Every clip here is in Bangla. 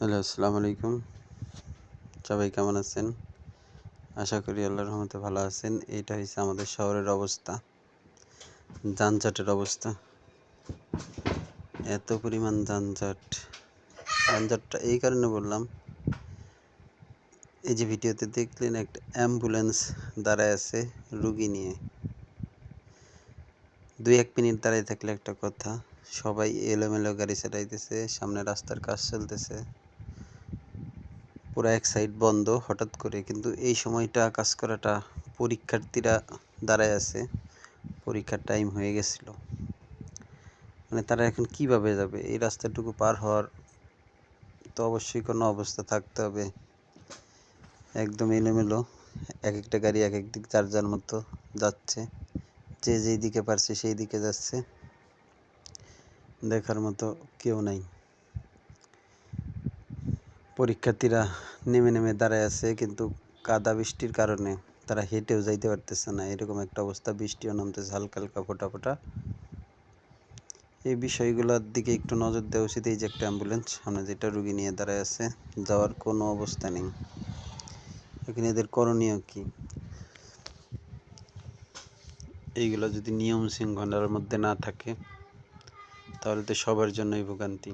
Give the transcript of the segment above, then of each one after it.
হ্যালো, আসসালামু আলাইকুম। সবাই কেমন আছেন? আশা করি আল্লাহর রহমতে ভালো আছেন। এইটা হচ্ছে আমাদের শহরের অবস্থা, যানজটের অবস্থা। এত পরিমাণ যানজটটা এই কারণে বললাম, এই যে ভিডিওতে দেখলেন একটা অ্যাম্বুলেন্স দাঁড়ায় আছে রুগী নিয়ে। 2-1 মিনিট দাঁড়ায় থাকলে একটা কথা, সবাই এলোমেলো গাড়ি চালাইতেছে, সামনে রাস্তার কাজ চলতেছে, পুরো এক সাইড বন্ধ হঠাৎ করে। কিন্তু এই সময়টা কাজ করাটা, পরীক্ষার্থীরা দাঁড়ায় আছে, পরীক্ষার টাইম হয়ে গেছিল, মানে তারা এখন কিভাবে যাবে? এই রাস্তাটুকু পার হওয়ার তো অবশ্যই কোনো অবস্থা থাকতে হবে। একদম এলোমেলো, এক একটা গাড়ি এক এক দিক যার যার মতো যাচ্ছে, যে যেই দিকে পারছে সেই দিকে যাচ্ছে, দেখার মতো কেউ নাই। পরীক্ষার্থীরা নেমে নেমে দাঁড়ায় আছে, কিন্তু কাদা বৃষ্টির কারণে তারা হেঁটেও যাইতে পারতেছে না, এরকম একটা অবস্থা। বৃষ্টিও নামতেছে হালকা হালকা ফোঁটা ফোঁটা। এই বিষয়গুলোর দিকে একটু নজর দেওয়া উচিত। এই যে একটা অ্যাম্বুলেন্স সামনে যেটা রুগী নিয়ে দাঁড়ায় আছে, যাওয়ার কোনো অবস্থা নেই। এখানে এদের করণীয় কি? এইগুলো যদি নিয়ম শৃঙ্খলার মধ্যে না থাকে তাহলে তো সবার জন্যই ভোগান্তি।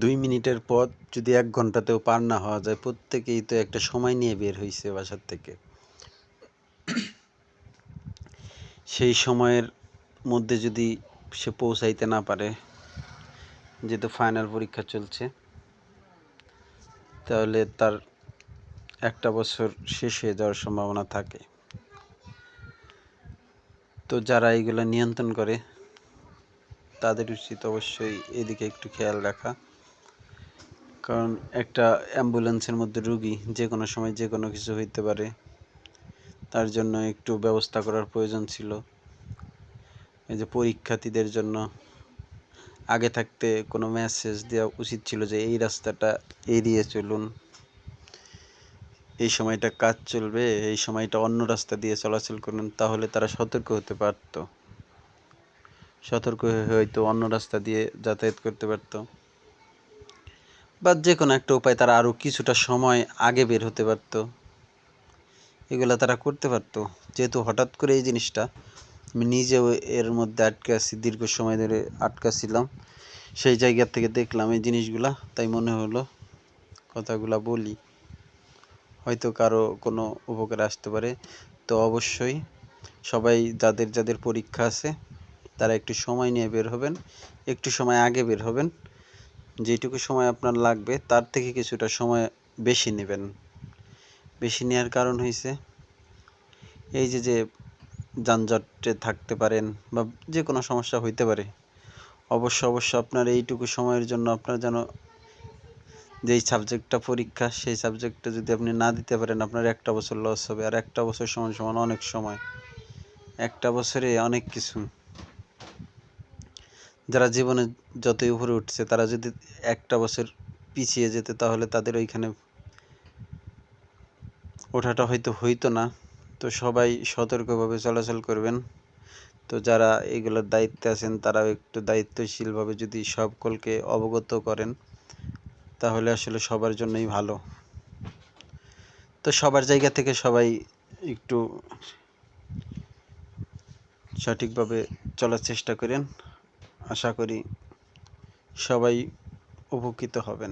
2 মিনিটের পথ যদি 1 ঘন্টাতেও পার না হওয়া যায়, প্রত্যেকেই তো একটা সময় নিয়ে বের হয়েছে বাসার থেকে, সেই সময়ের মধ্যে যদি সে পৌঁছাইতে না পারে, যেহেতু ফাইনাল পরীক্ষা চলছে, তাহলে তার একটা বছর শেষ হয়ে যাওয়ার সম্ভাবনা থাকে। তো যারা এইগুলো নিয়ন্ত্রণ করে তাদের উচিত অবশ্যই এদিকে একটু খেয়াল রাখা, কারণ একটা অ্যাম্বুলেন্সের মধ্যে রুগী যে কোনো সময় যে কোনো কিছু হইতে পারে, তার জন্য একটু ব্যবস্থা করার প্রয়োজন ছিল। এই যে পরীক্ষার্থীদের জন্য আগে থাকতে কোনো মেসেজ দেওয়া উচিত ছিল যে এই রাস্তাটা এড়িয়ে চলুন, এই সময়টা কাজ চলবে, এই সময়টা অন্য রাস্তা দিয়ে চলাচল করুন। তাহলে তারা সতর্ক হতে পারত, সতর্ক হয়ে হয়তো অন্য রাস্তা দিয়ে যাতায়াত করতে পারত, বা যে কোনো একটা উপায় তারা আরও কিছুটা সময় আগে বের হতে পারত। এগুলো তারা করতে পারত। যেহেতু হঠাৎ করে এই জিনিসটা, আমি নিজেও এর মধ্যে আটকে আছি, দীর্ঘ সময় ধরে আটকা ছিলাম, সেই জায়গা থেকে দেখলাম এই জিনিসগুলা, তাই মনে হলো কথাগুলা বলি, হয়তো কারো কোনো উপকারে আসতে পারে। তো অবশ্যই সবাই যাদের যাদের পরীক্ষা আছে তারা একটু সময় নিয়ে বের হবেন, একটু সময় আগে বের হবেন। যেটুকু সময় আপনার লাগবে তার থেকে কিছুটা সময় বেশি নেবেন। বেশি নেওয়ার কারণ হয়েছে এই যে যানজটে থাকতে পারেন বা যে কোনো সমস্যা হইতে পারে, অবশ্য আপনার এইটুকু সময়ের জন্য আপনার যেন যেই সাবজেক্টটা পরীক্ষা, সেই সাবজেক্টটা যদি আপনি না দিতে পারেন, আপনার একটা বছর লস হবে। আর একটা বছর সমান সমান অনেক সময়, একটা বছরে অনেক কিছু। যারা জীবনে যতই উপরে উঠছে, তারা যদি একটা বছর পিছিয়ে যেত তাহলে তাদের ওইখানে ওঠাটা হয়তো হইতো না। তো সবাই সতর্কভাবে চলাচল করবেন। তো যারা এগুলোর দায়িত্বে আছেন তারাও একটু দায়িত্বশীলভাবে যদি সকলকে অবগত করেন, তাহলে আসলে সবার জন্যই ভালো। তো সবার জায়গা থেকে সবাই একটু সঠিকভাবে চলার চেষ্টা করেন, আশা করি সবাই উপকৃত হবেন।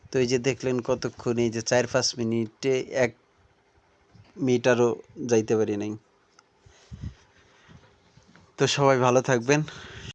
তো এই যে দেখলেন কতক্ষণ, এই যে 4-5 মিনিটে 1 মিটারও যাইতে পারি নাই। তো সবাই ভালো থাকবেন,